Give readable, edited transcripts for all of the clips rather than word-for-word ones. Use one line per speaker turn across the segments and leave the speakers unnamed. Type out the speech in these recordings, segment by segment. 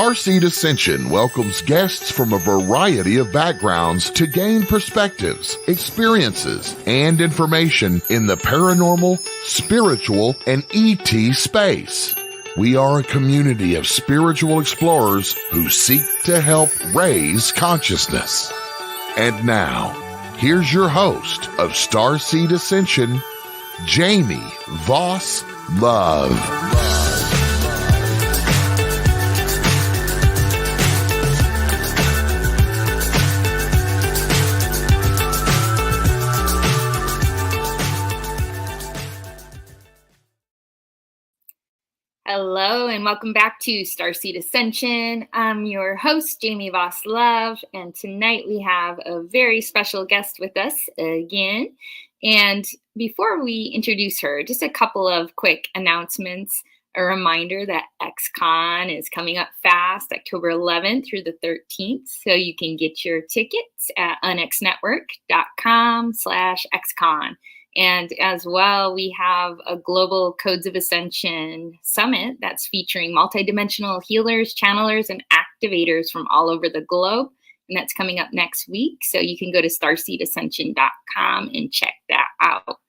Starseed Ascension welcomes guests from a variety of backgrounds to gain perspectives, experiences, and information in the paranormal, spiritual, and ET space. We are a community of spiritual explorers who seek to help raise consciousness. And now, here's your host of Starseed Ascension, Jamie Voss Love.
Hello and welcome back to Starseed Ascension. I'm your host, Jamie Voss Love, and tonight we have a very special guest with us again. And before we introduce her, just a couple of quick announcements. A reminder that XCon is coming up fast, October 11th through the 13th. So you can get your tickets at unxnetwork.com/XCon. And as well, we have a Global Codes of Ascension Summit that's featuring multidimensional healers, channelers, and activators from all over the globe. And that's coming up next week. So you can go to starseedascension.com and check that out.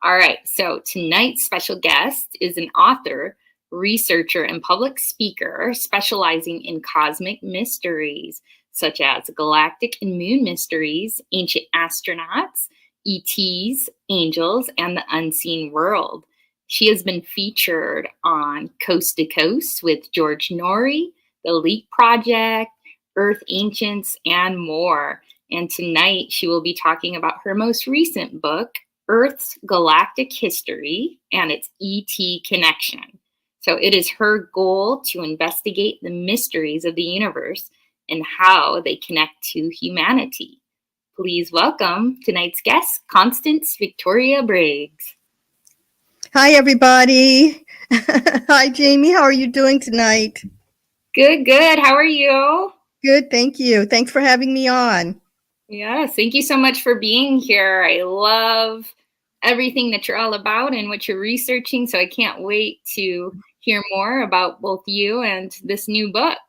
All right. So tonight's special guest is an author, researcher, and public speaker specializing in cosmic mysteries, such as Galactic and Moon Mysteries, Ancient Astronauts, ETs, Angels, and the Unseen World. She has been featured on Coast to Coast with George Noory, The Leak Project, Earth Ancients, and more. And tonight she will be talking about her most recent book, Earth's Galactic History and its ET Connection. So it is her goal to investigate the mysteries of the universe and how they connect to humanity. Please welcome tonight's guest, Constance Victoria Briggs.
Hi, everybody. Hi, Jamie. How are you doing tonight?
Good. How are you?
Good, thank you. Thanks for having me on.
Yes, thank you so much for being here. I love everything that you're all about and what you're researching, so I can't wait to hear more about both you and this new book.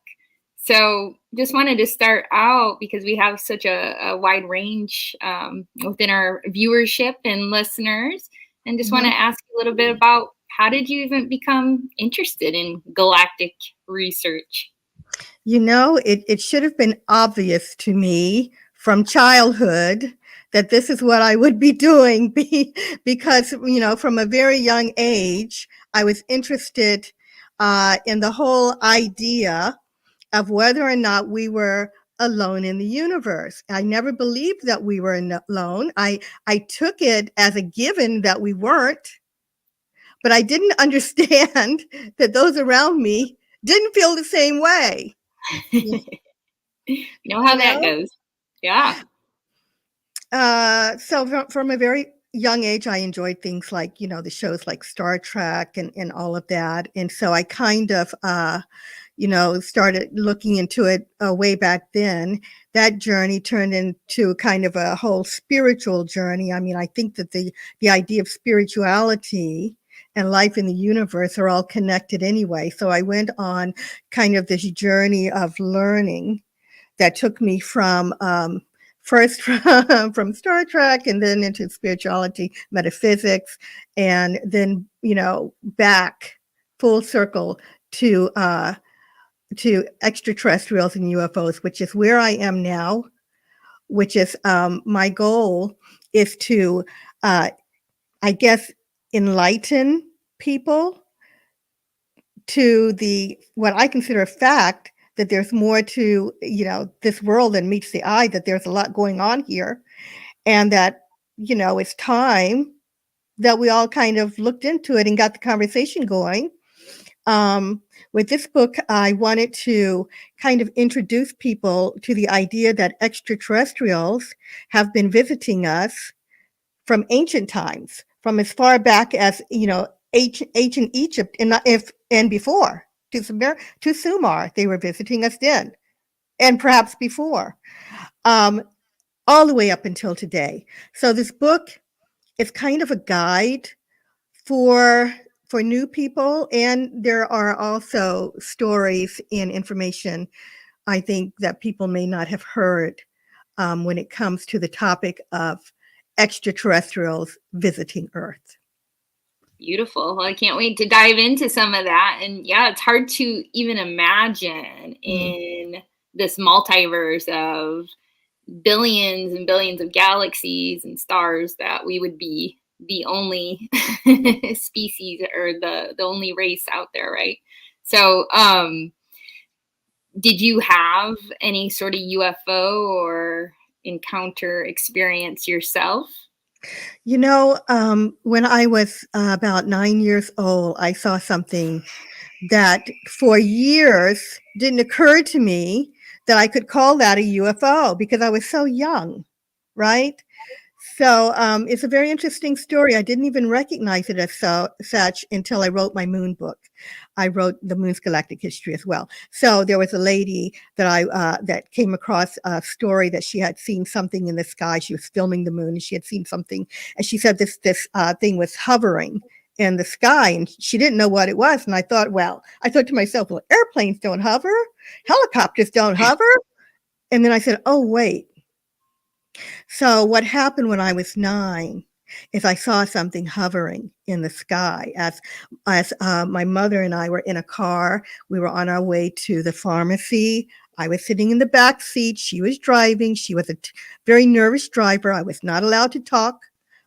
So just wanted to start out because we have such a wide range within our viewership and listeners, and just want to ask you a little bit about how did you even become interested in galactic research?
You know, it should have been obvious to me from childhood that this is what I would be doing because, you know, from a very young age, I was interested in the whole idea of whether or not we were alone in the universe. I never believed that we were alone. I took it as a given that we weren't, but I didn't understand that those around me didn't feel the same way.
You know how that goes. Yeah.
So from a very young age, I enjoyed things like, you know, the shows like Star Trek and all of that. And so I kind of, you know, started looking into it way back then. That journey turned into kind of a whole spiritual journey. I mean, I think that the idea of spirituality and life in the universe are all connected anyway. So I went on kind of this journey of learning that took me from first from Star Trek and then into spirituality, metaphysics, and then, you know, back full circle to extraterrestrials and UFOs, which is where I am now, which is my goal is to, I guess, enlighten people to what I consider a fact that there's more to, you know, this world than meets the eye, that there's a lot going on here, and that, you know, it's time that we all kind of looked into it and got the conversation going. With this book, I wanted to kind of introduce people to the idea that extraterrestrials have been visiting us from ancient times, from as far back as, you know, ancient Egypt and before. To Sumar, they were visiting us then, and perhaps before, all the way up until today. So this book is kind of a guide for for new people, and there are also stories and information I think that people may not have heard when it comes to the topic of extraterrestrials visiting Earth.
Beautiful. Well, I can't wait to dive into some of that. And yeah, it's hard to even imagine in this multiverse of billions and billions of galaxies and stars that we would be the only species or the only race out there, right? So did you have any sort of UFO or encounter experience yourself?
You know, when I was about 9 years old, I saw something that for years didn't occur to me that I could call that a UFO because I was so young, right? So it's a very interesting story. I didn't even recognize it as such until I wrote my moon book. I wrote the moon's galactic history as well. So there was a lady that that came across a story that she had seen something in the sky. She was filming the moon, and she had seen something, and she said this thing was hovering in the sky, and she didn't know what it was. And I thought to myself, well, airplanes don't hover, helicopters don't hover. And then I said, oh wait. So what happened when I was 9 is I saw something hovering in the sky as my mother and I were in a car. We were on our way to the pharmacy. I was sitting in the back seat. She was driving. She was a very nervous driver. I was not allowed to talk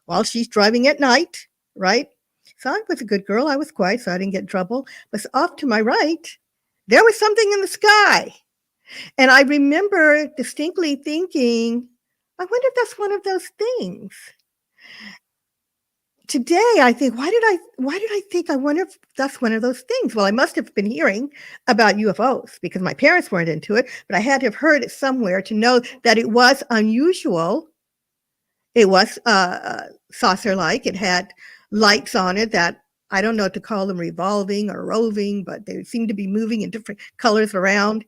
while she's driving at night, right? So I was a good girl. I was quiet, so I didn't get in trouble. But off to my right, there was something in the sky. And I remember distinctly thinking, I wonder if that's one of those things. Today, I think, why did I think, I wonder if that's one of those things? Well, I must have been hearing about UFOs because my parents weren't into it, but I had to have heard it somewhere to know that it was unusual. It was saucer-like. It had lights on it that, I don't know what to call them, revolving or roving, but they seemed to be moving in different colors around.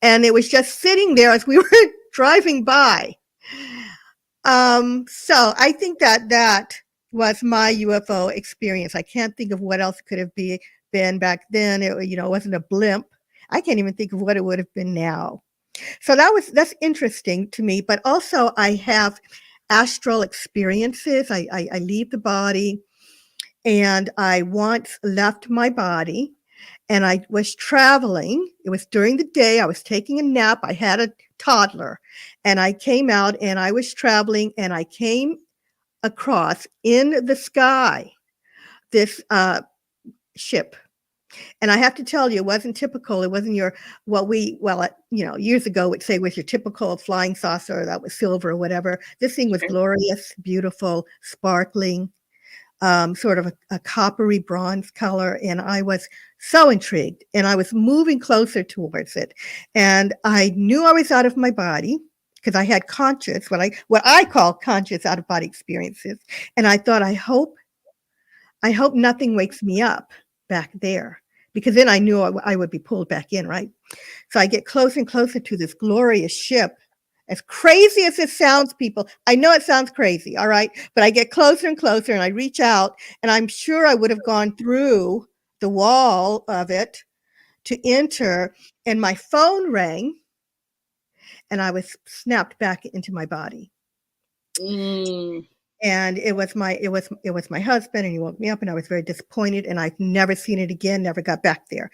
And it was just sitting there as we were driving by. So I think that was my UFO experience. I can't think of what else could have been back then. It wasn't a blimp. I can't even think of what it would have been now. So that's interesting to me. But also I have astral experiences. I leave the body, and I once left my body. And I was traveling. It was during the day. I was taking a nap. I had a toddler, and I came out, and I was traveling, and I came across in the sky this ship. And I have to tell you, it wasn't typical. It wasn't years ago would say was your typical flying saucer that was silver or whatever. This thing was glorious, beautiful, sparkling. Sort of a coppery bronze color. And I was so intrigued, and I was moving closer towards it. And I knew I was out of my body because I had what I call conscious out of body experiences. And I thought, I hope nothing wakes me up back there, because then I knew I would be pulled back in, right? So I get closer and closer to this glorious ship. As crazy as it sounds, people, I know it sounds crazy, all right? But I get closer and closer, and I reach out, and I'm sure I would have gone through the wall of it to enter, and my phone rang, and I was snapped back into my body. And it was my husband, and he woke me up, and I was very disappointed, and I've never seen it again, never got back there.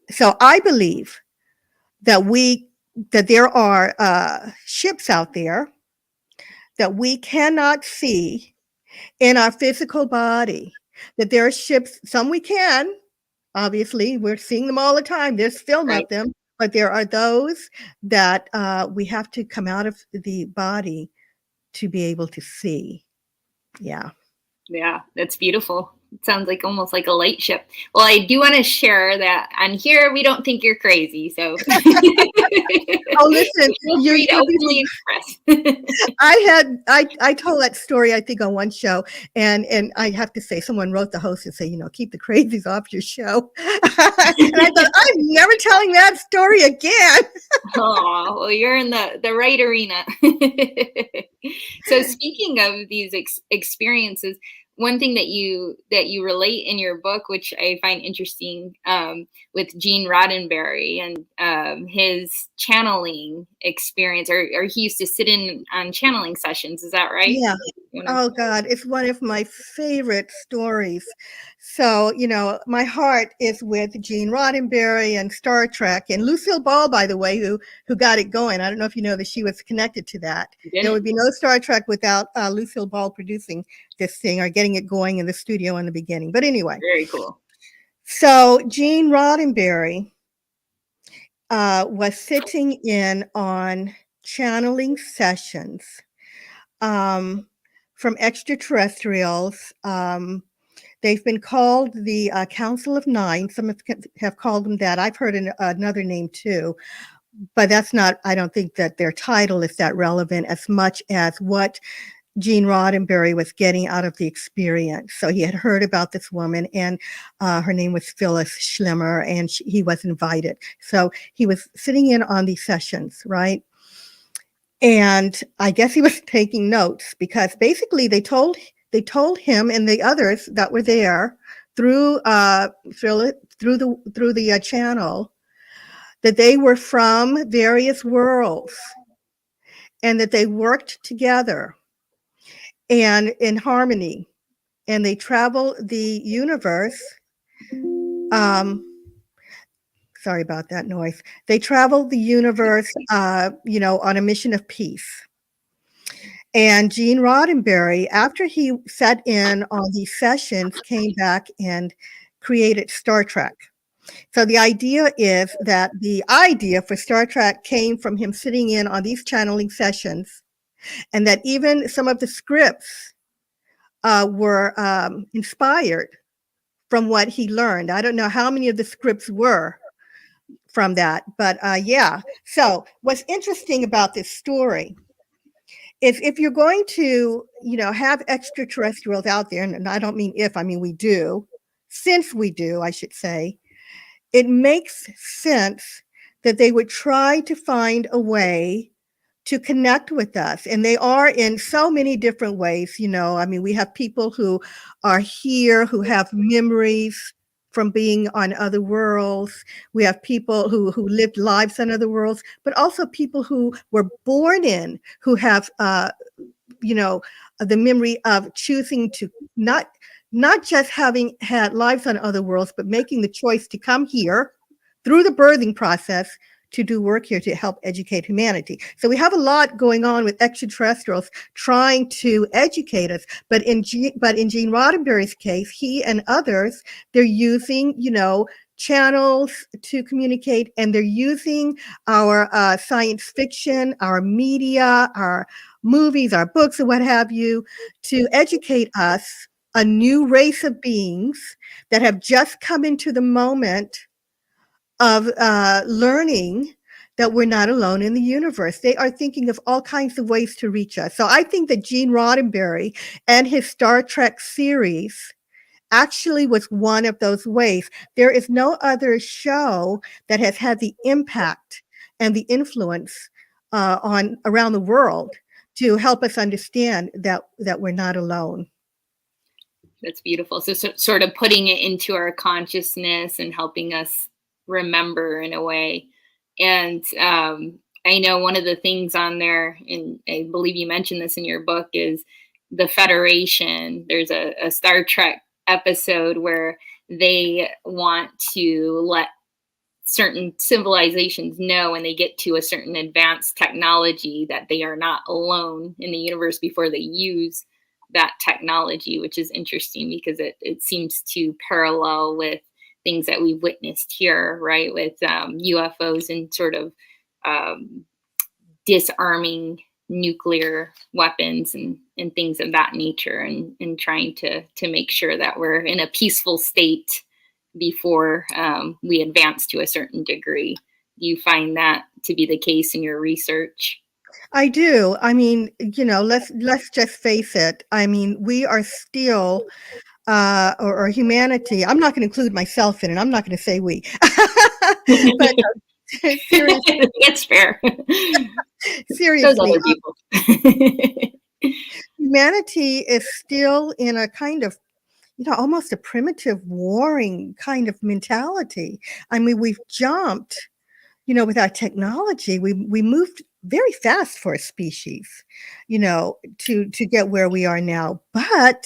So I believe that there are ships out there that we cannot see in our physical body, that there are ships, some we can, obviously, we're seeing them all the time. There's film of them, but there are those that we have to come out of the body to be able to see. Yeah.
Yeah, that's beautiful. It sounds like almost like a light ship. Well, I do want to share that on here we don't think you're crazy. So
oh, listen,
you're openly express.
I told that story, I think, on one show, and I have to say, someone wrote the host and say, keep the crazies off your show. And I thought, I'm never telling that story again.
Oh, well, you're in the right arena. So speaking of these experiences, one thing that you relate in your book, which I find interesting, with Gene Roddenberry and his channeling experience, or he used to sit in on channeling sessions. Is that right?
Yeah. Oh God, it's one of my favorite stories. So, my heart is with Gene Roddenberry and Star Trek, and Lucille Ball, by the way, who got it going. I don't know if you know that she was connected to that. There would be no Star Trek without Lucille Ball producing this thing or getting it going in the studio in the beginning. But anyway.
Very cool.
So Gene Roddenberry was sitting in on channeling sessions from extraterrestrials. They've been called the Council of Nine. Some have called them that. I've heard another name too, but that's not, I don't think that their title is that relevant as much as what Gene Roddenberry was getting out of the experience. So he had heard about this woman, and her name was Phyllis Schlemmer, and he was invited. So he was sitting in on these sessions, right? And I guess he was taking notes, because basically they told him and the others that were there through the channel that they were from various worlds and that they worked together and in harmony, and they travel the universe. Sorry about that noise. They traveled the universe, on a mission of peace. And Gene Roddenberry, after he sat in on these sessions, came back and created Star Trek. So the idea is that the idea for Star Trek came from him sitting in on these channeling sessions, and that even some of the scripts were inspired from what he learned. I don't know how many of the scripts were from that, but yeah. So what's interesting about this story is, if you're going to, have extraterrestrials out there, and I don't mean if, I mean we do, since we do, I should say, it makes sense that they would try to find a way to connect with us. And they are in so many different ways. We have people who are here who have memories from being on other worlds. We have people who lived lives on other worlds, but also people who were born in, who have, the memory of choosing to not just having had lives on other worlds, but making the choice to come here through the birthing process to do work here to help educate humanity. So we have a lot going on with extraterrestrials trying to educate us. But in Gene Roddenberry's case, he and others, they're using, channels to communicate, and they're using our science fiction, our media, our movies, our books, and what have you, to educate us, a new race of beings that have just come into the moment of learning that we're not alone in the universe. They are thinking of all kinds of ways to reach us. So I think that Gene Roddenberry and his Star Trek series actually was one of those ways. There is no other show that has had the impact and the influence on around the world to help us understand that we're not alone.
That's beautiful. So sort of putting it into our consciousness and helping us remember in a way. And I know one of the things on there, and I believe you mentioned this in your book, is the Federation. There's a Star Trek episode where they want to let certain civilizations know when they get to a certain advanced technology that they are not alone in the universe before they use that technology, which is interesting because it seems to parallel with things that we've witnessed here, right? With UFOs and sort of disarming nuclear weapons and things of that nature, and trying to make sure that we're in a peaceful state before we advance to a certain degree. Do you find that to be the case in your research?
I do. I mean, let's just face it. I mean, we are still, or humanity. I'm not going to include myself in it. I'm not going to say we. But seriously,
that's fair.
Seriously,
Those other people.
humanity is still in a kind of, almost a primitive warring kind of mentality. I mean, we've jumped, with our technology, we moved very fast for a species, to get where we are now. But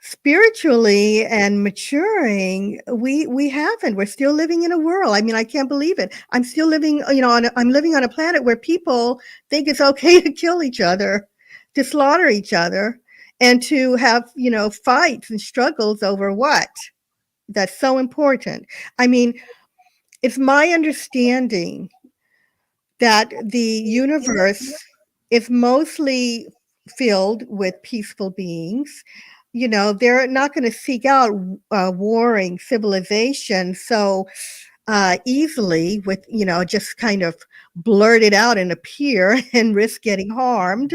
spiritually and maturing, we haven't. We're still living in a world. I mean, I can't believe it. I'm still living, I'm living on a planet where people think it's okay to kill each other, to slaughter each other, and to have, fights and struggles over what? That's so important. I mean, it's my understanding that the universe is mostly filled with peaceful beings. They're not going to seek out warring civilization so easily with, just kind of blurt it out and appear and risk getting harmed.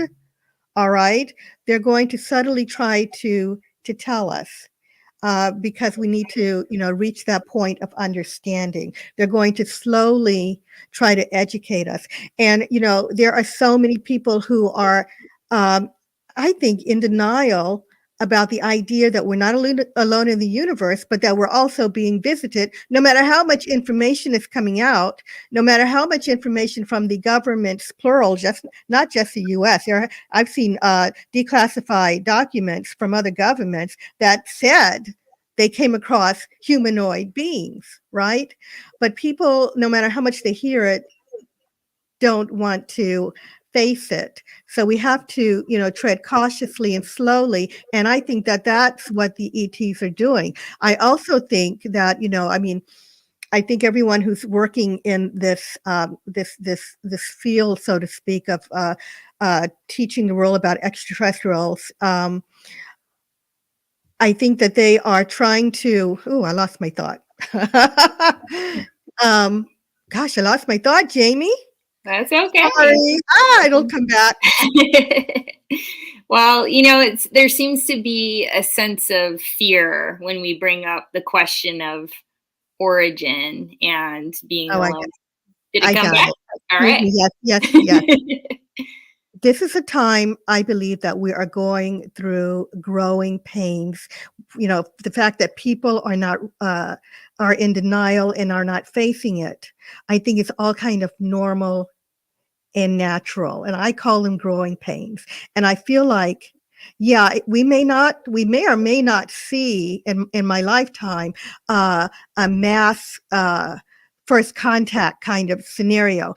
All right. They're going to subtly try to tell us. Because we need to, reach that point of understanding. They're going to slowly try to educate us. And, there are so many people who are, I think, in denial about the idea that we're not alone in the universe, but that we're also being visited. No matter how much information is coming out, no matter how much information from the governments, plural, not just the U.S. I've seen declassified documents from other governments that said they came across humanoid beings, right? But people, no matter how much they hear it, don't want to face it. So we have to, tread cautiously and slowly. And I think that that's what the ETs are doing. I also think that, I think everyone who's working in this this field, so to speak, of teaching the world about extraterrestrials, I think that they are trying to. Oh, I lost my thought. Gosh, I lost my thought, Jamie.
That's okay.
Sorry. It'll come back.
Well, there seems to be a sense of fear when we bring up the question of origin and being alone. Did it come back? All right.
Yes. This is a time, I believe, that we are going through growing pains. The fact that people are not are in denial and are not facing it, I think it's all kind of normal and natural. And I call them growing pains. And I feel like, we may or may not see in my lifetime a mass first contact kind of scenario.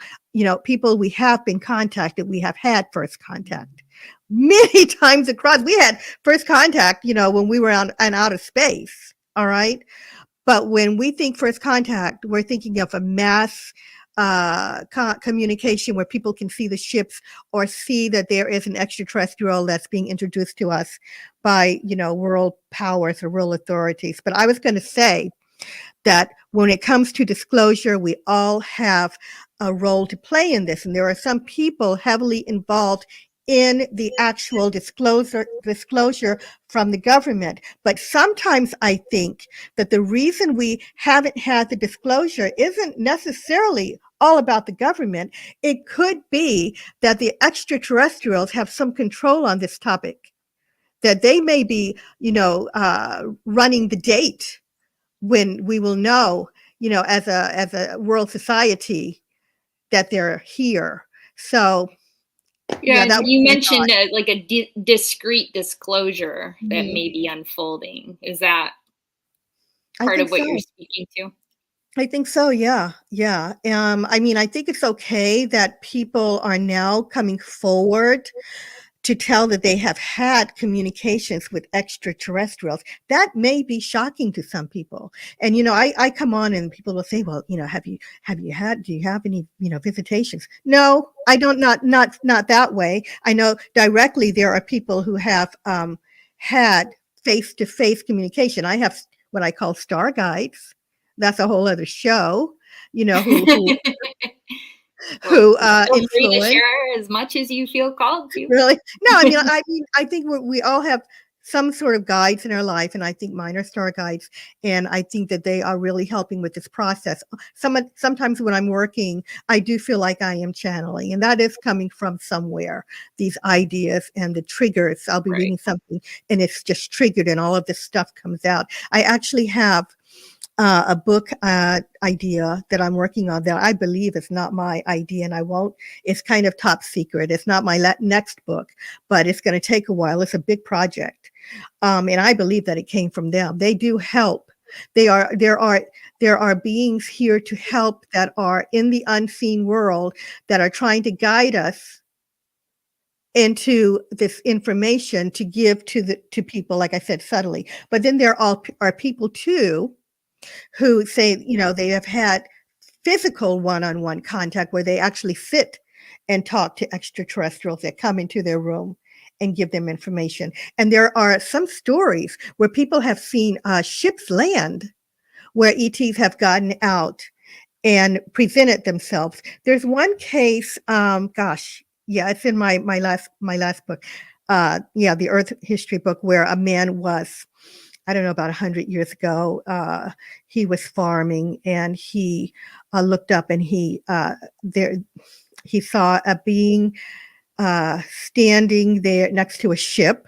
People we have been contacted, we have had first contact many times across. We had first contact, when we were on out of space. All right. But when we think first contact, we're thinking of a mass communication where people can see the ships or see that there is an extraterrestrial that's being introduced to us by, world powers or world authorities. But I was going to say that when it comes to disclosure, we all have a role to play in this. And there are some people heavily involved in the actual disclosure from the government. But sometimes I think that the reason we haven't had the disclosure isn't necessarily all about the government. It could be that the extraterrestrials have some control on this topic, that they may be, running the date when we will know, as a world society, that they're here. So
that you mentioned like a discreet disclosure that may be unfolding. Is that part of what you're speaking to?
I think so. Yeah. I think it's okay that people are now coming forward to tell that they have had communications with extraterrestrials. That may be shocking to some people. And, I come on and people will say, well, do you have any, visitations? No, I don't, not that way. I know directly there are people who have had face-to-face communication. I have what I call star guides. That's a whole other show, who
feel free to share as much as you feel called to.
Really? No, I think we all have some sort of guides in our life, and I think mine are star guides, and I think that they are really helping with this process. Sometimes when I'm working, I do feel like I am channeling, and that is coming from somewhere, these ideas and the triggers. I'll be reading something, and it's just triggered, and all of this stuff comes out. I actually have a book idea that I'm working on that I believe is not my idea, and I won't. It's kind of top secret. It's not my next book, but it's going to take a while. It's a big project, and I believe that it came from them. They do help. There are beings here to help that are in the unseen world that are trying to guide us into this information to give to people, like I said, subtly. But then there are people too who say, they have had physical one-on-one contact where they actually sit and talk to extraterrestrials that come into their room and give them information. And there are some stories where people have seen ships land where ETs have gotten out and presented themselves. There's one case, it's in my last book. The Earth History book, where a man was, I don't know, about 100 years ago, he was farming, and he looked up, and he saw a being standing there next to a ship,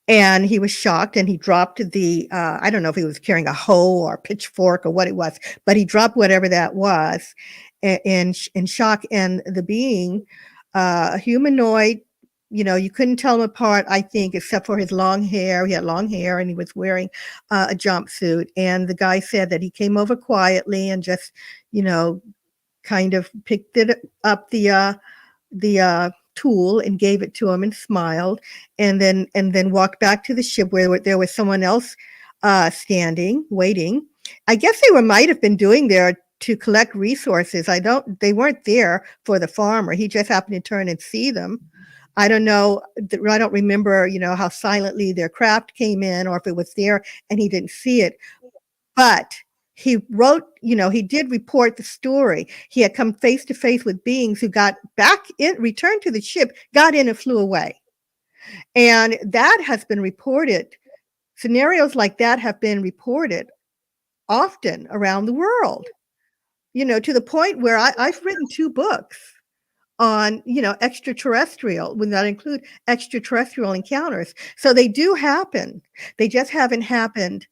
and he was shocked, and he dropped I don't know if he was carrying a hoe or a pitchfork or what it was, but he dropped whatever that was in shock. And the being, a humanoid, you couldn't tell him apart, I think, except for his long hair. He had long hair, and he was wearing a jumpsuit. And the guy said that he came over quietly and just, kind of picked up the tool and gave it to him and smiled, and then walked back to the ship where there was someone else standing, waiting. I guess they might have been doing there to collect resources. They weren't there for the farmer. He just happened to turn and see them. I don't know. I don't remember, how silently their craft came in, or if it was there and he didn't see it. But he wrote, he did report the story. He had come face to face with beings who got back in, returned to the ship, got in and flew away. And that has been reported. Scenarios like that have been reported often around the world, to the point where I've written 2 books on, extraterrestrial, would not include extraterrestrial encounters. So they do happen. They just haven't happened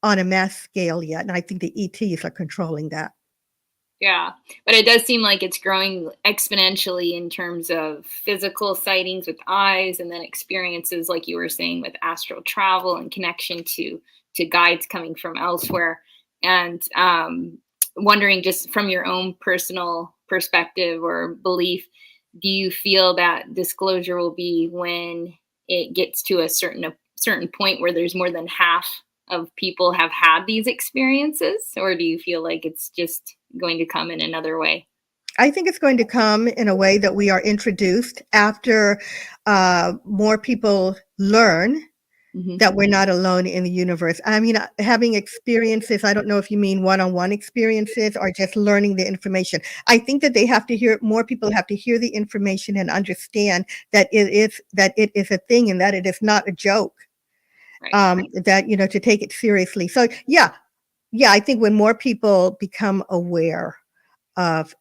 on a mass scale yet. And I think the ETs are controlling that.
Yeah, but it does seem like it's growing exponentially in terms of physical sightings with eyes, and then experiences, like you were saying, with astral travel and connection to guides coming from elsewhere. And wondering, just from your own personal perspective or belief, do you feel that disclosure will be when it gets to a certain point where there's more than half of people have had these experiences, or do you feel like it's just going to come in another way?
I think it's going to come in a way that we are introduced after more people learn that we're not alone in the universe. I mean, having experiences, I don't know if you mean one-on-one experiences or just learning the information. I think that more people have to hear the information and understand that it is a thing, and that it is not a joke. Right. That, to take it seriously. So yeah, I think when more people become aware of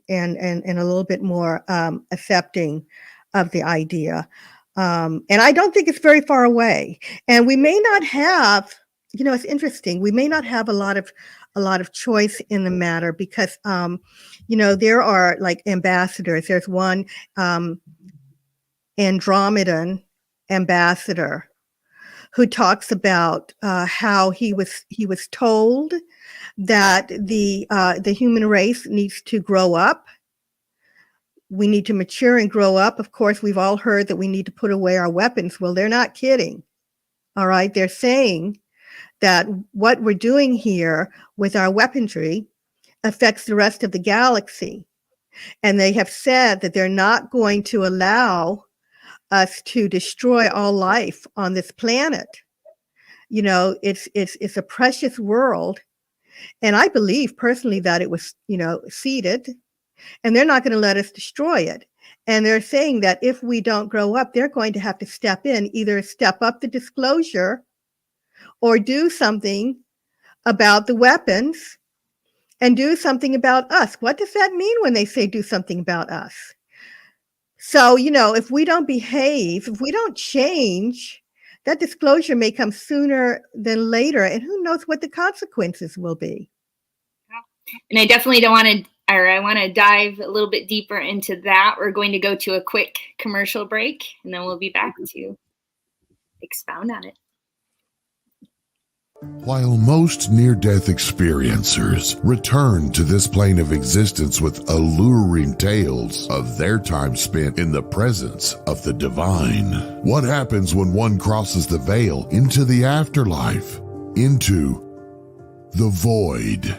and a little bit more accepting of the idea, and I don't think it's very far away. And we may not have, it's interesting. We may not have a lot of choice in the matter, because there are like ambassadors. There's one Andromedan ambassador who talks about how he was told that the human race needs to grow up. We need to mature and grow up. Of course, we've all heard that we need to put away our weapons. Well, they're not kidding. All right. They're saying that what we're doing here with our weaponry affects the rest of the galaxy. And they have said that they're not going to allow us to destroy all life on this planet. It's a precious world. And I believe personally that it was, seeded, and they're not going to let us destroy it. And they're saying that if we don't grow up, they're going to have to step in, either step up the disclosure or do something about the weapons and do something about us. What does that mean when they say do something about us? So, if we don't behave, if we don't change, that disclosure may come sooner than later, and who knows what the consequences will be.
And I definitely I want to dive a little bit deeper into that. We're going to go to a quick commercial break, and then we'll be back to expound on it.
While most near-death experiencers return to this plane of existence with alluring tales of their time spent in the presence of the divine, what happens when one crosses the veil into the afterlife, into the void?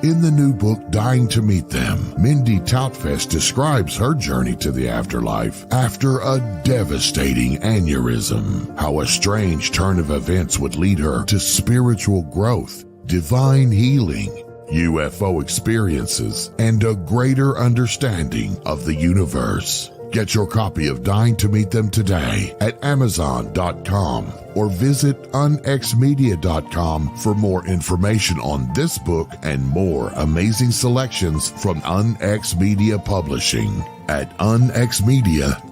In the new book, Dying to Meet Them, Mindy Toutfest describes her journey to the afterlife after a devastating aneurysm, how a strange turn of events would lead her to spiritual growth, divine healing, UFO experiences, and a greater understanding of the universe. Get your copy of Dying to Meet Them today at Amazon.com or visit unxmedia.com for more information on this book and more amazing selections from UnX Media Publishing at unxmedia.com.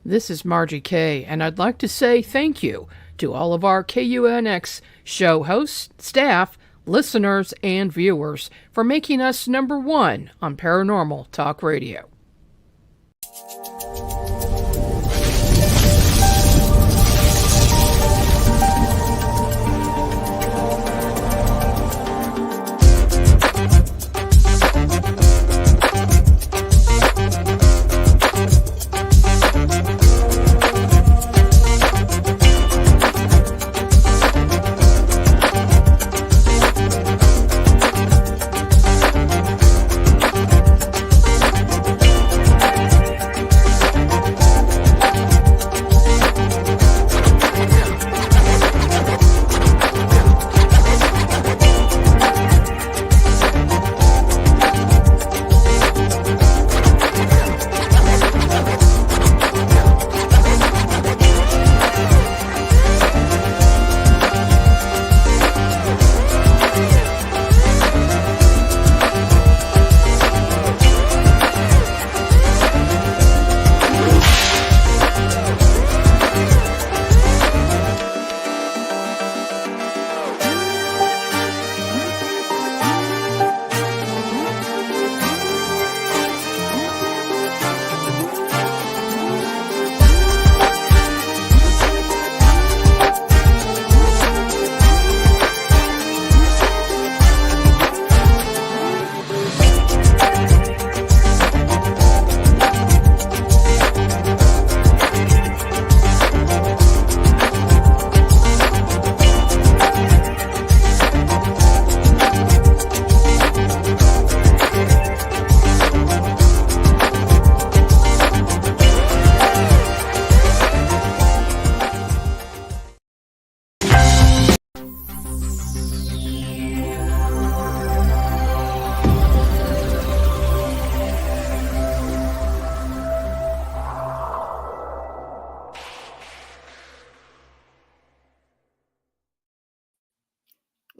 This is Margie Kay, and I'd like to say thank you to all of our KUNX show hosts, staff, listeners, and viewers for making us number one on Paranormal Talk Radio.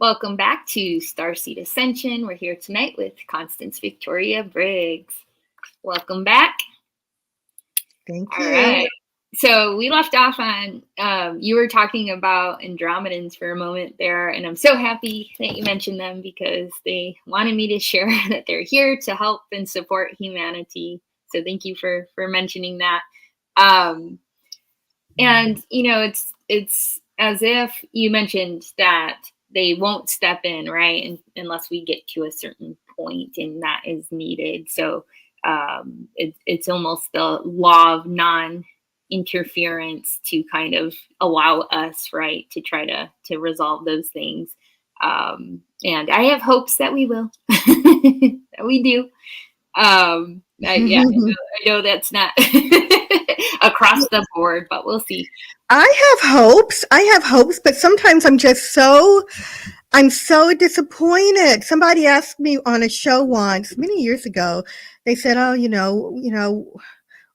Welcome back to Starseed Ascension. We're here tonight with Constance Victoria Briggs. Welcome back.
Thank you.
All right. So we left off on, you were talking about Andromedans for a moment there, and I'm so happy that you mentioned them because they wanted me to share that they're here to help and support humanity. So thank you for mentioning that. And, you know, it's as if you mentioned that they won't step in, right? Unless we get to a certain point and that is needed. So it's almost the law of interference to kind of allow us, right, to try to resolve those things. And I have hopes that we will, that we do. Yeah, I know that's not across the board, but we'll see.
I have hopes, but sometimes I'm so disappointed. Somebody asked me on a show once, many years ago, they said, oh,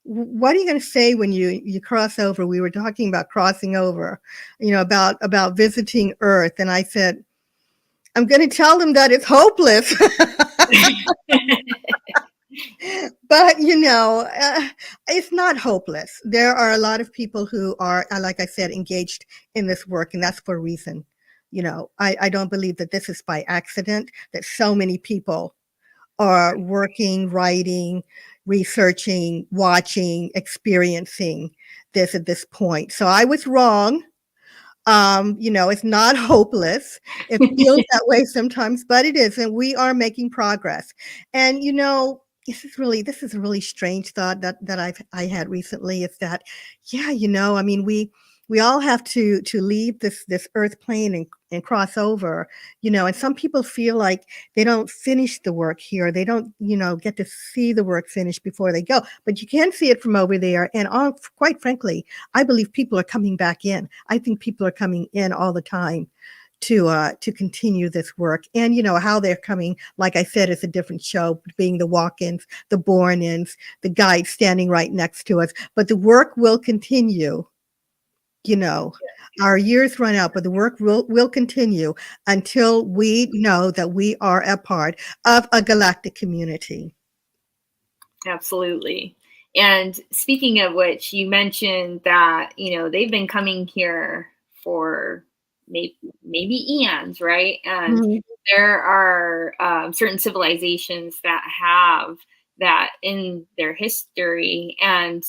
what are you going to say when you cross over? We were talking about crossing over, about visiting Earth. And I said, I'm going to tell them that it's hopeless. But, it's not hopeless. There are a lot of people who are, like I said, engaged in this work, and that's for a reason. I don't believe that this is by accident, that so many people are working, writing, researching, watching, experiencing this at this point. So I was wrong. It's not hopeless. It feels that way sometimes, but it isn't. We are making progress. And, this is a really strange thought that I had recently, is that, yeah, I mean, we all have to leave this earth plane and cross over, and some people feel like they don't finish the work here. They don't, get to see the work finished before they go, but you can see it from over there. And quite frankly, I believe people are coming back in. I think people are coming in all the time to continue this work. And how they're coming, like I said, it's a different show, being the walk-ins, the born-ins, the guides standing right next to us, but the work will continue. Our years run out, but the work will continue until we know that we are a part of a galactic community.
Absolutely. And speaking of which, you mentioned that, they've been coming here for maybe eons, right? And there are certain civilizations that have that in their history. And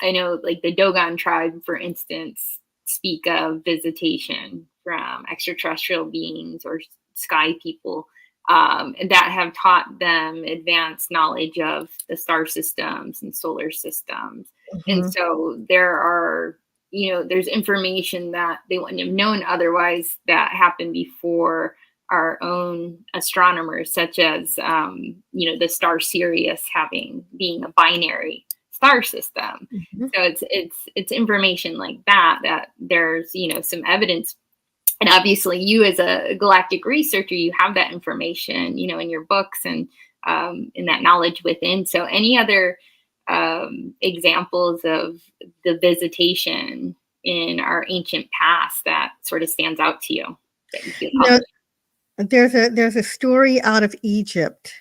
I know, like the Dogon tribe, for instance, speak of visitation from extraterrestrial beings or sky people, and that have taught them advanced knowledge of the star systems and solar systems. And so there's information that they wouldn't have known otherwise that happened before our own astronomers, such as, the star Sirius being a binary star system. So it's information like that there's, some evidence. And obviously you as a galactic researcher, you have that information, in your books and in that knowledge within. So any other examples of the visitation in our ancient past that sort of stands out to you?
There's a story out of Egypt,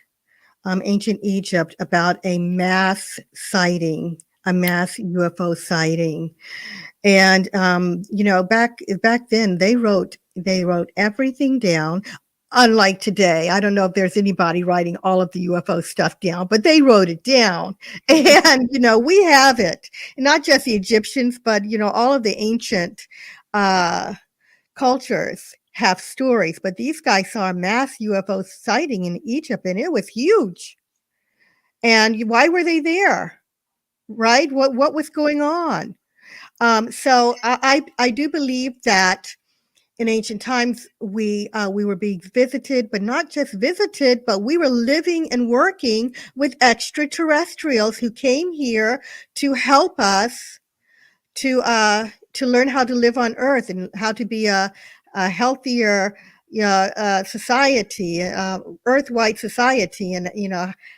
ancient Egypt, about a mass sighting, a mass UFO sighting. And back then they wrote everything down. Unlike today, I don't know if there's anybody writing all of the UFO stuff down, but they wrote it down. And we have it, not just the Egyptians, but all of the ancient cultures have stories. But these guys saw a mass UFO sighting in Egypt, and it was huge. And why were they there? Right? What was going on? So I do believe that in ancient times we were being visited, but not just visited, but we were living and working with extraterrestrials who came here to help us to learn how to live on Earth and how to be a healthier society, Earth-wide society, and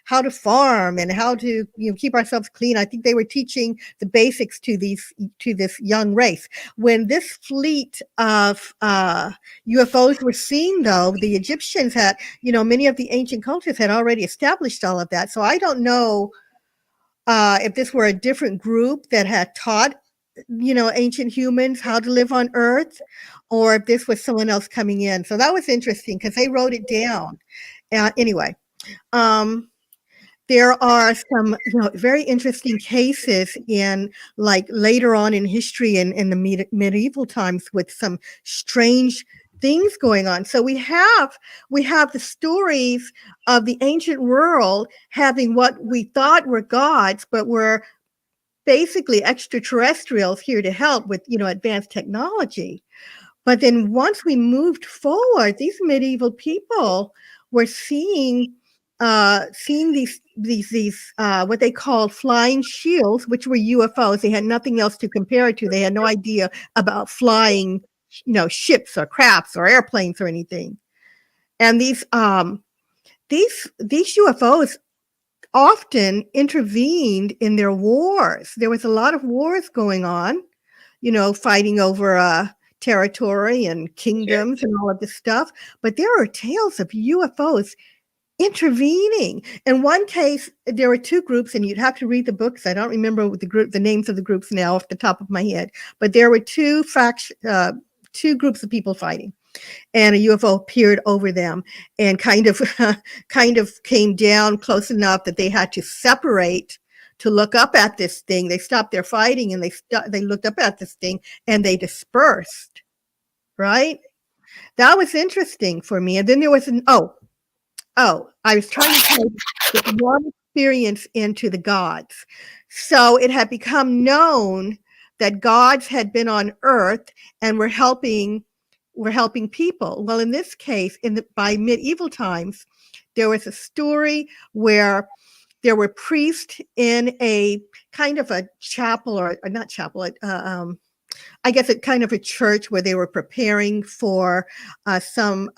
how to farm and how to keep ourselves clean. I think they were teaching the basics to this young race. When this fleet of UFOs were seen, though, the Egyptians had, many of the ancient cultures had already established all of that. So I don't know if this were a different group that had taught ancient humans how to live on Earth, or if this was someone else coming in. So that was interesting because they wrote it down. Anyway, there are some very interesting cases in, like, later on in history in the medieval times, with some strange things going on. So we have the stories of the ancient world having what we thought were gods, but were basically extraterrestrials here to help with, advanced technology. But then once we moved forward, these medieval people were seeing these what they called flying shields, which were UFOs. They had nothing else to compare it to. They had no idea about flying, ships or crafts or airplanes or anything. And these UFOs often intervened in their wars. There was a lot of wars going on, fighting over territory and kingdoms and all of this stuff. But there are tales of UFOs intervening. In one case, there were two groups, and you'd have to read the books. I don't remember the names of the groups now off the top of my head, but there were two groups of people fighting. And a UFO appeared over them and kind of came down close enough that they had to separate to look up at this thing. They stopped their fighting and they looked up at this thing and they dispersed. Right? That was interesting for me. And then there was I was trying to take one experience into the gods. So it had become known that gods had been on Earth and were helping people. Well, in this case, by medieval times, there was a story where there were priests in a kind of a chapel or not chapel, I guess a kind of a church where they were preparing for some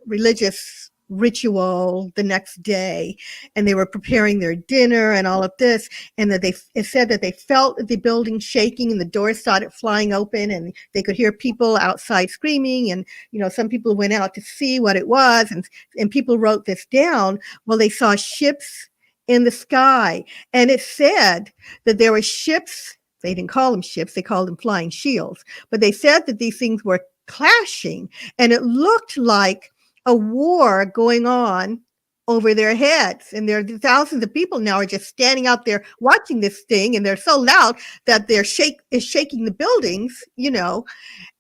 religious ritual the next day, and they were preparing their dinner and all of this, and that it said that they felt the building shaking and the doors started flying open and they could hear people outside screaming, and some people went out to see what it was, and people wrote this down. Well, they saw ships in the sky, and it said that there were ships. They didn't call them ships, they called them flying shields, but they said that these things were clashing, and it looked like a war going on over their heads. And there are thousands of people now are just standing out there watching this thing, and they're so loud that is shaking the buildings,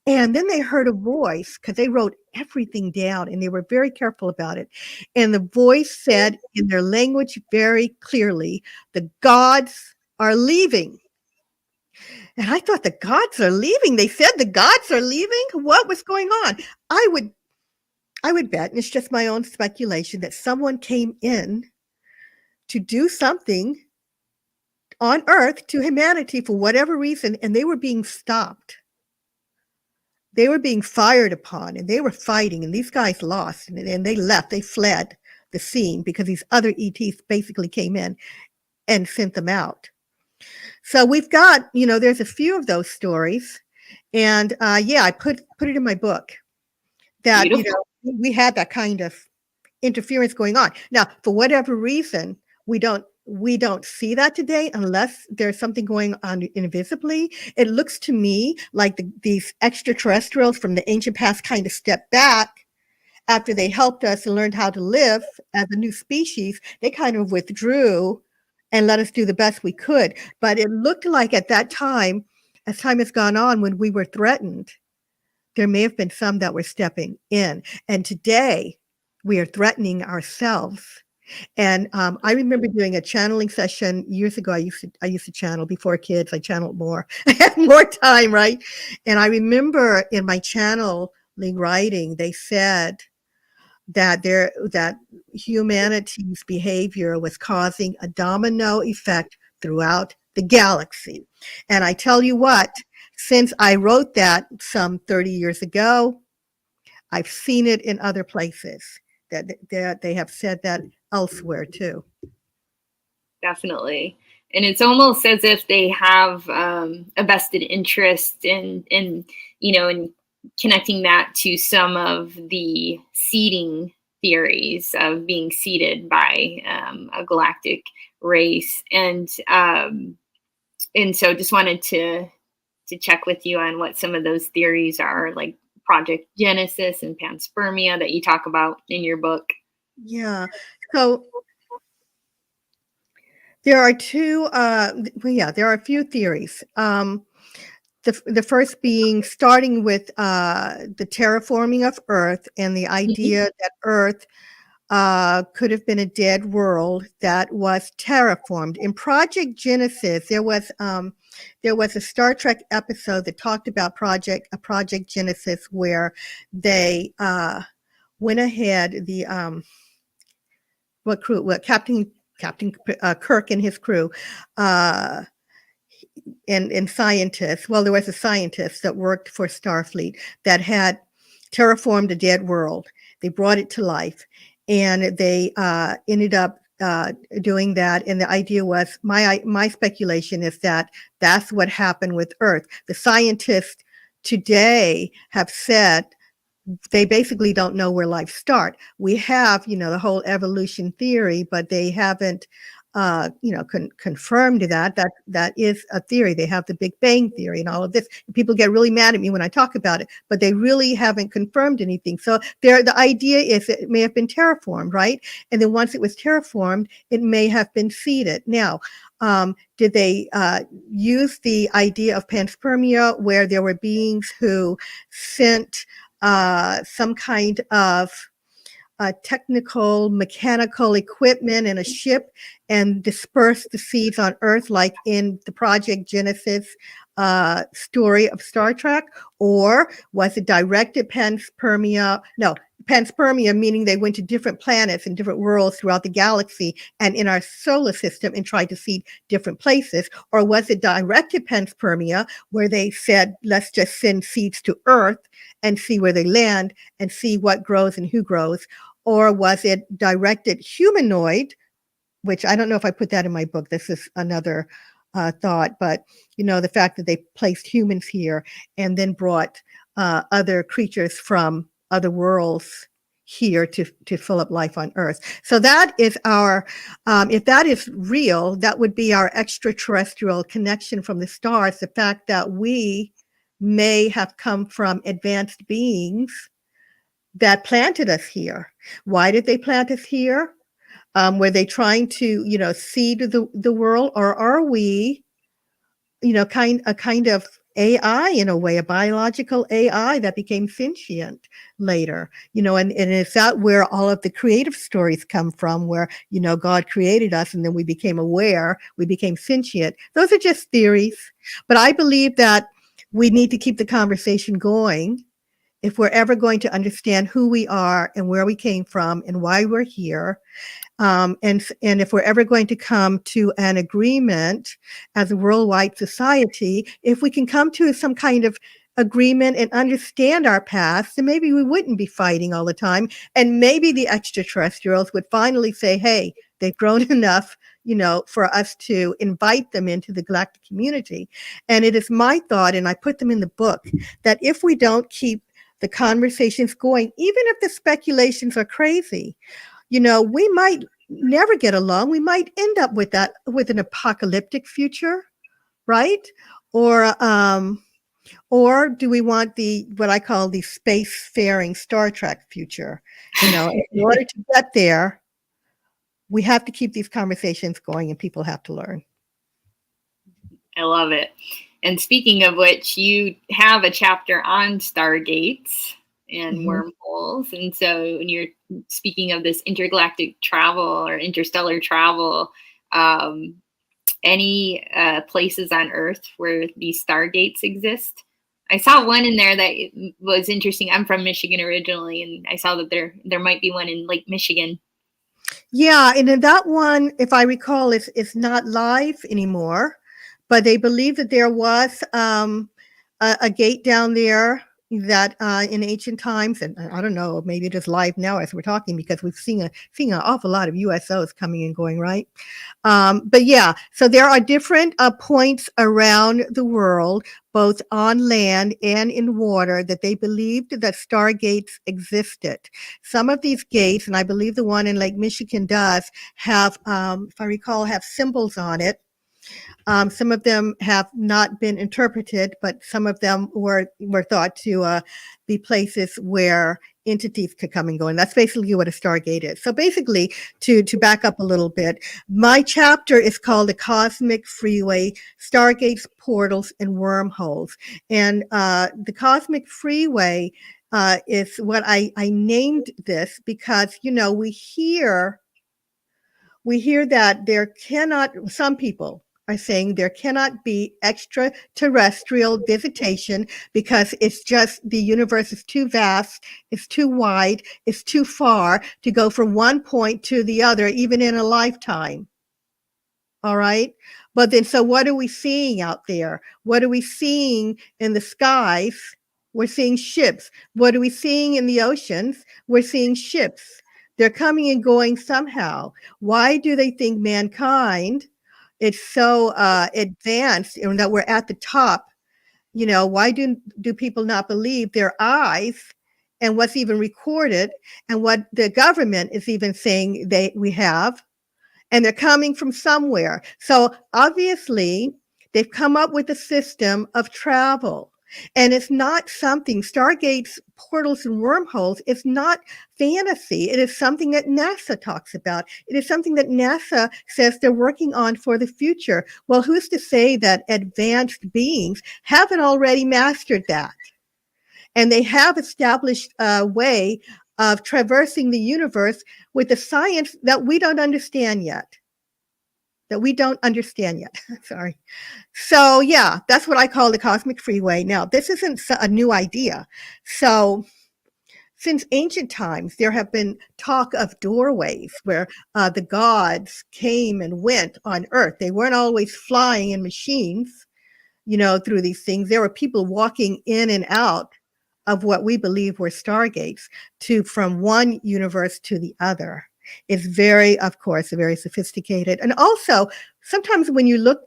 And then they heard a voice, because they wrote everything down and they were very careful about it. And the voice said in their language very clearly, "The gods are leaving." And I thought, the gods are leaving? They said the gods are leaving? What was going on? I would bet, and it's just my own speculation, that someone came in to do something on Earth to humanity for whatever reason, and they were being stopped. They were being fired upon, and they were fighting, and these guys lost, and they left. They fled the scene because these other ETs basically came in and sent them out. So we've got, there's a few of those stories, and I put it in my book that, we had that kind of interference going on. Now, for whatever reason, we don't see that today unless there's something going on invisibly. It looks to me like these extraterrestrials from the ancient past kind of stepped back after they helped us and learned how to live as a new species. They kind of withdrew and let us do the best we could. But it looked like at that time, as time has gone on, when we were threatened, there may have been some that were stepping in. And today, we are threatening ourselves. And I remember doing a channeling session years ago. I used to channel before kids. I channeled more. I had more time, right? And I remember in my channeling writing, they said that humanity's behavior was causing a domino effect throughout the galaxy. And I tell you what, since I wrote that some 30 years ago, I've seen it in other places that they have said that elsewhere too.
Definitely. And it's almost as if they have a vested interest in connecting that to some of the seeding theories of being seeded by a galactic race. And so just wanted to check with you on what some of those theories are, like Project Genesis and panspermia that you talk about in your book.
Yeah. So there are two, there are a few theories. The first being starting with the terraforming of Earth and the idea that Earth could have been a dead world that was terraformed. In Project Genesis, there was a Star Trek episode that talked about Project Genesis, where they went ahead, Captain Kirk and his crew, and scientists. Well, there was a scientist that worked for Starfleet that had terraformed a dead world. They brought it to life, and they ended up doing that. And the idea was, my speculation is that that's what happened with Earth. The scientists today have said they basically don't know where life starts. We have, the whole evolution theory, but they haven't, confirmed that is a theory. They have the Big Bang theory and all of this. People get really mad at me when I talk about it, but they really haven't confirmed anything. So the idea is it may have been terraformed, right? And then once it was terraformed, it may have been seeded. Now, did they use the idea of panspermia, where there were beings who sent some kind of technical, mechanical equipment in a ship and disperse the seeds on Earth, like in the Project Genesis story of Star Trek? Or was it directed panspermia? No, panspermia meaning they went to different planets and different worlds throughout the galaxy and in our solar system and tried to seed different places? Or was it directed panspermia, where they said, let's just send seeds to Earth and see where they land and see what grows and who grows? Or was it directed humanoid, which I don't know if I put that in my book. This is another thought, but the fact that they placed humans here and then brought other creatures from other worlds here to fill up life on Earth. So that is our, if that is real, that would be our extraterrestrial connection from the stars. The fact that we may have come from advanced beings that planted us here. Why did they plant us here? Were they trying to, seed the world, or are we, a kind of AI in a way, a biological AI that became sentient later, and is that where all of the creative stories come from, where, God created us and then we became aware, we became sentient? Those are just theories, but I believe that we need to keep the conversation going if we're ever going to understand who we are and where we came from and why we're here. And if we're ever going to come to an agreement as a worldwide society, if we can come to some kind of agreement and understand our past, then maybe we wouldn't be fighting all the time. And maybe the extraterrestrials would finally say, hey, they've grown enough, for us to invite them into the galactic community. And it is my thought, and I put them in the book, that if we don't keep the conversations going, even if the speculations are crazy, we might never get along. We might end up with an apocalyptic future, right? Or do we want what I call the space-faring Star Trek future? In order to get there, we have to keep these conversations going, and people have to learn.
I love it. And speaking of which, you have a chapter on stargates and wormholes. And so when you're speaking of this intergalactic travel or interstellar travel, any places on Earth where these stargates exist? I saw one in there that was interesting. I'm from Michigan originally, and I saw that there might be one in Lake Michigan.
Yeah, and in that one, if I recall, it's not live anymore. But they believe that there was a gate down there that in ancient times, and I don't know, maybe it is live now as we're talking, because we've seen an awful lot of USOs coming and going, right? But yeah, so there are different points around the world, both on land and in water, that they believed that stargates existed. Some of these gates, and I believe the one in Lake Michigan does, have, if I recall, have symbols on it. Some of them have not been interpreted, but some of them were thought to be places where entities could come and go. And that's basically what a stargate is. So basically, to back up a little bit, my chapter is called The Cosmic Freeway, Stargates, Portals, and Wormholes. And the Cosmic Freeway is what I named this because, we hear that some people are saying there cannot be extraterrestrial visitation because the universe is too vast, it's too wide, it's too far to go from one point to the other, even in a lifetime. All right. But then, so what are we seeing out there? What are we seeing in the skies? We're seeing ships. What are we seeing in the oceans? We're seeing ships. They're coming and going somehow. Why do they think mankind is so advanced and that we're at the top? Why do people not believe their eyes and what's even recorded and what the government is even saying we have? And they're coming from somewhere. So obviously, they've come up with a system of travel. And it's not something, Stargates, portals, and wormholes, it's not fantasy. It is something that NASA talks about. It is something that NASA says they're working on for the future. Well, who's to say that advanced beings haven't already mastered that? And they have established a way of traversing the universe with a science that we don't understand yet. Sorry. So yeah, that's what I call the cosmic freeway. Now, this isn't a new idea. So since ancient times, there have been talk of doorways where the gods came and went on Earth. They weren't always flying in machines, through these things. There were people walking in and out of what we believe were stargates from one universe to the other. It's of course, very sophisticated. And also, sometimes when you look,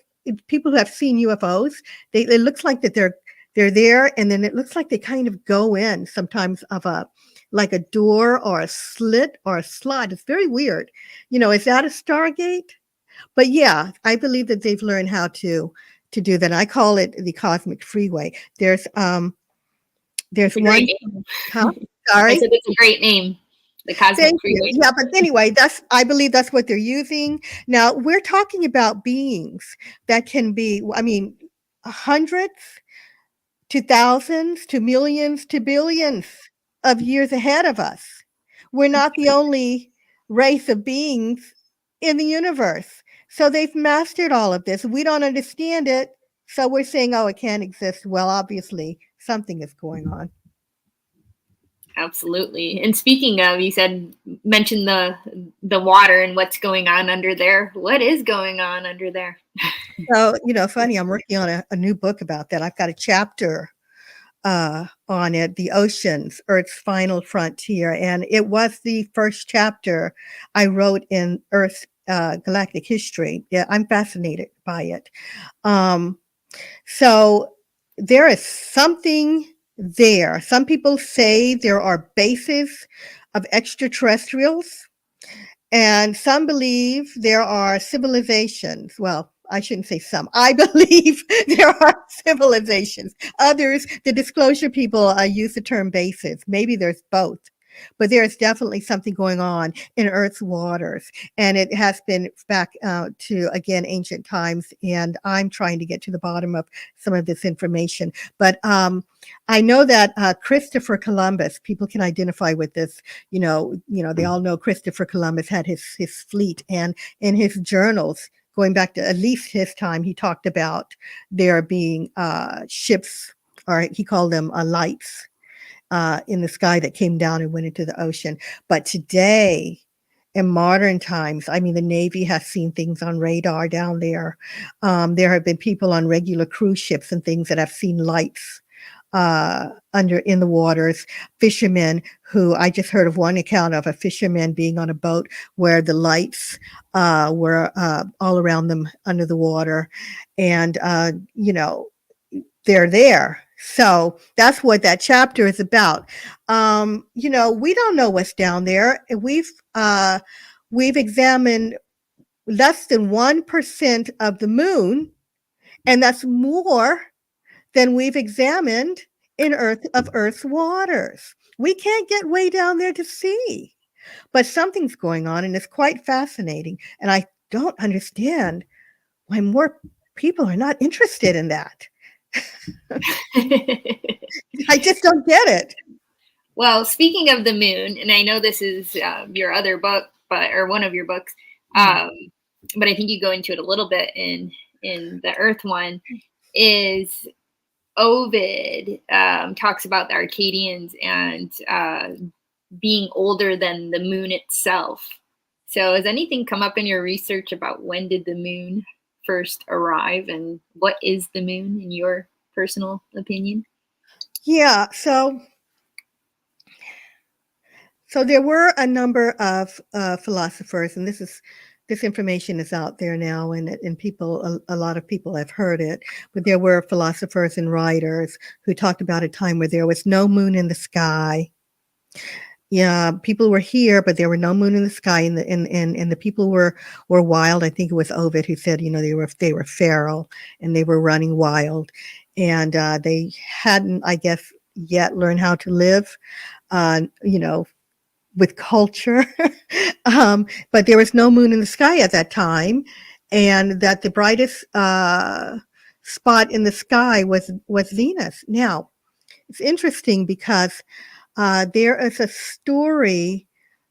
people who have seen UFOs, it looks like that they're there, and then it looks like they kind of go in sometimes like a door or a slit or a slot. It's very weird. Is that a Stargate? But yeah, I believe that they've learned how to do that. I call it the cosmic freeway. There's one. Huh? Sorry.
I said it's a great name. The cosmic freeway.
Yeah, but anyway, I believe that's what they're using. Now, we're talking about beings that can be, hundreds to thousands to millions to billions of years ahead of us. We're not the only race of beings in the universe. So they've mastered all of this. We don't understand it. So we're saying, oh, it can't exist. Well, obviously, something is going on.
Absolutely. And speaking of, you mentioned the water and what's going on under there. What is going on under there?
So, funny, I'm working on a new book about that. I've got a chapter on it, The Oceans, Earth's Final Frontier. And it was the first chapter I wrote in Earth's galactic history. Yeah, I'm fascinated by it. So there is something there. Some people say there are bases of extraterrestrials, and some believe there are civilizations. Well, I shouldn't say some. I believe there are civilizations. Others, the disclosure people, use the term bases. Maybe there's both. But there is definitely something going on in Earth's waters. And it has been back to, again, ancient times. And I'm trying to get to the bottom of some of this information. But I know that Christopher Columbus, people can identify with this. They all know Christopher Columbus had his fleet. And in his journals, going back to at least his time, he talked about there being ships, or he called them lights, in the sky that came down and went into the ocean. But today, in modern times, the Navy has seen things on radar down there. There have been people on regular cruise ships and things that have seen lights in the waters. Fishermen who, I just heard of one account of a fisherman being on a boat where the lights were all around them under the water. And, they're there. So that's what that chapter is about. We don't know what's down there. We've examined less than 1% of the moon, and that's more than we've examined of Earth's waters. We can't get way down there to see, but something's going on, and it's quite fascinating. And I don't understand why more people are not interested in that. I just don't get it.
Well, speaking of the moon, and I know this is your other book, or one of your books, but I think you go into it a little bit in the Earth one, is Ovid talks about the Arcadians and being older than the moon itself. So has anything come up in your research about when did the moon first arrive, and what is the moon in your personal opinion?
Yeah, so there were a number of philosophers, and this information is out there now, and people, a lot of people have heard it. But there were philosophers and writers who talked about a time where there was no moon in the sky. Yeah, people were here, but there were no moon in the sky, and the people were wild. I think it was Ovid who said, they were feral and they were running wild, and they hadn't, I guess, yet learned how to live, with culture. But there was no moon in the sky at that time, and that the brightest spot in the sky was Venus. Now, it's interesting because there is a story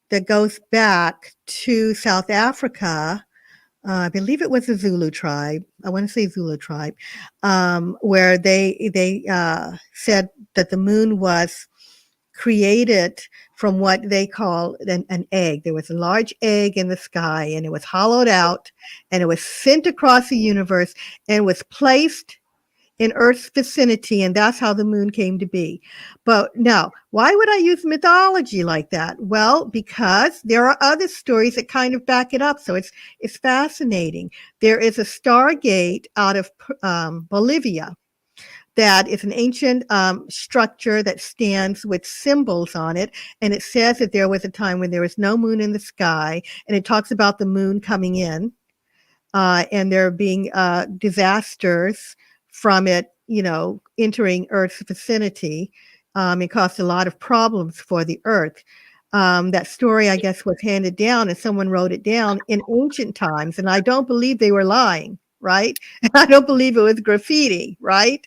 that goes back to South Africa. I believe it was the Zulu tribe. I want to say Zulu tribe, where they said that the moon was created from what they call an egg. There was a large egg in the sky, and it was hollowed out, and it was sent across the universe, and was placed in Earth's vicinity, and that's how the moon came to be. But now, why would I use mythology like that? Well, because there are other stories that kind of back it up, so it's fascinating. There is a stargate out of Bolivia that is an ancient structure that stands with symbols on it, and it says that there was a time when there was no moon in the sky, and it talks about the moon coming in, and there being disasters from it, entering Earth's vicinity. It caused a lot of problems for the Earth. That story, I guess, was handed down, and someone wrote it down in ancient times, and I don't believe they were lying, right? And I don't believe it was graffiti, right?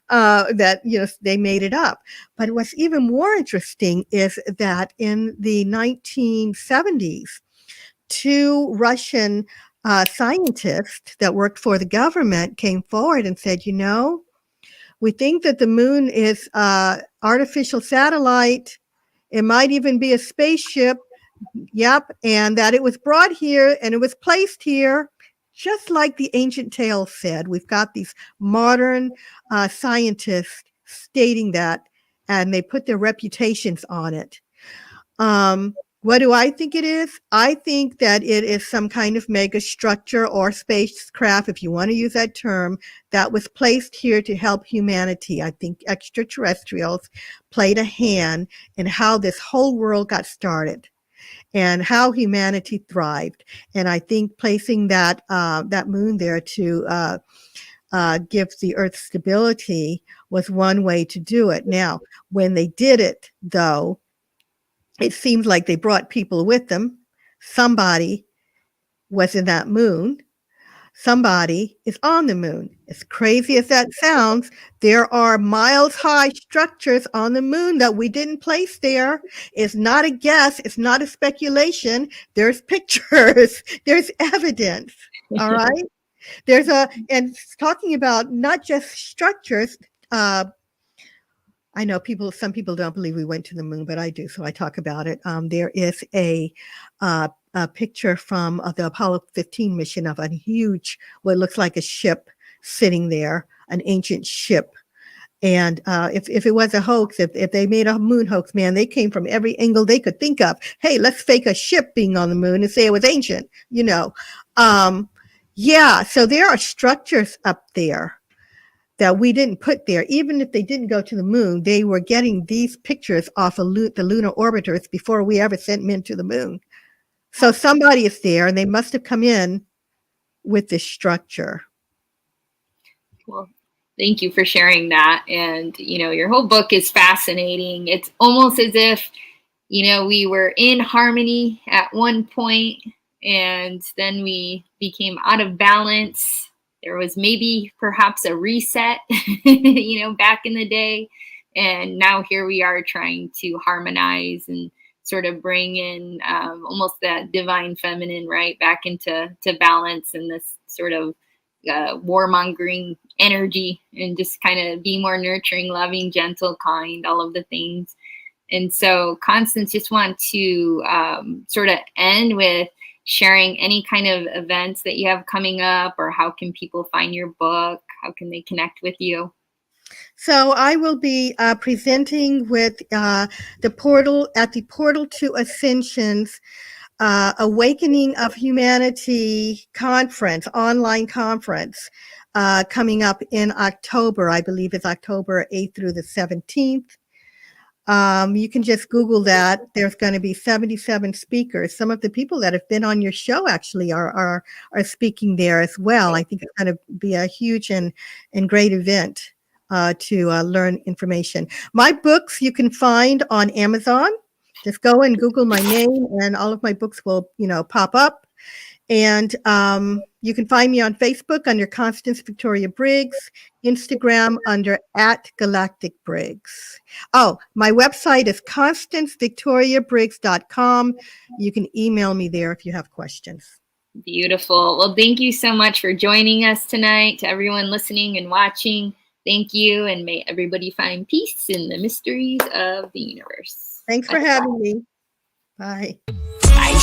That, they made it up. But what's even more interesting is that in the 1970s, two Russian scientists that worked for the government came forward and said, we think that the moon is artificial satellite. It might even be a spaceship. Yep. And that it was brought here and it was placed here, just like the ancient tales said. We've got these modern scientists stating that, and they put their reputations on it. What do I think it is? I think that it is some kind of mega structure or spacecraft, if you want to use that term, that was placed here to help humanity. I think extraterrestrials played a hand in how this whole world got started and how humanity thrived. And I think placing that moon there to give the Earth stability was one way to do it. Now, when they did it, though, it seems like they brought people with them. Somebody was in that moon. Somebody is on the moon. As crazy as that sounds, there are miles-high structures on the moon that we didn't place there. It's not a guess. It's not a speculation. There's pictures. There's evidence. All right? And talking about not just structures, I know some people don't believe we went to the moon, but I do, so I talk about it. There is a picture from the Apollo 15 mission of a huge, what looks like a ship sitting there, an ancient ship. And if it was a hoax, if they made a moon hoax, man, they came from every angle they could think of. Hey, let's fake a ship being on the moon and say it was ancient, Yeah, so there are structures up there that we didn't put there. Even if they didn't go to the moon, they were getting these pictures off of the lunar orbiters before we ever sent men to the moon. So somebody is there, and they must have come in with this structure.
Well, thank you for sharing that. And, your whole book is fascinating. It's almost as if, we were in harmony at one point, and then we became out of balance. There was maybe perhaps a reset, back in the day. And now here we are trying to harmonize and sort of bring in almost that divine feminine, right, back into balance and this sort of warmongering energy, and just kind of be more nurturing, loving, gentle, kind, all of the things. And so, Constance, just want to sort of end with sharing any kind of events that you have coming up, or how can people find your book? How can they connect with you?
So I will be presenting with the Portal to Ascensions Awakening of Humanity conference, online conference, coming up in October. I believe it's October 8th through the 17th. You can just Google that. There's going to be 77 speakers. Some of the people that have been on your show actually are speaking there as well. I think it's going to be a huge and great event to learn information. My books you can find on Amazon. Just go and Google my name, and all of my books will, pop up. And you can find me on Facebook under Constance Victoria Briggs, Instagram under @Galactic Briggs. Oh, my website is constancevictoriabriggs.com. You can email me there if you have questions.
Beautiful. Well, thank you so much for joining us tonight. To everyone listening and watching, thank you, and may everybody find peace in the mysteries of the universe.
Thanks for having me. Bye.
Bye.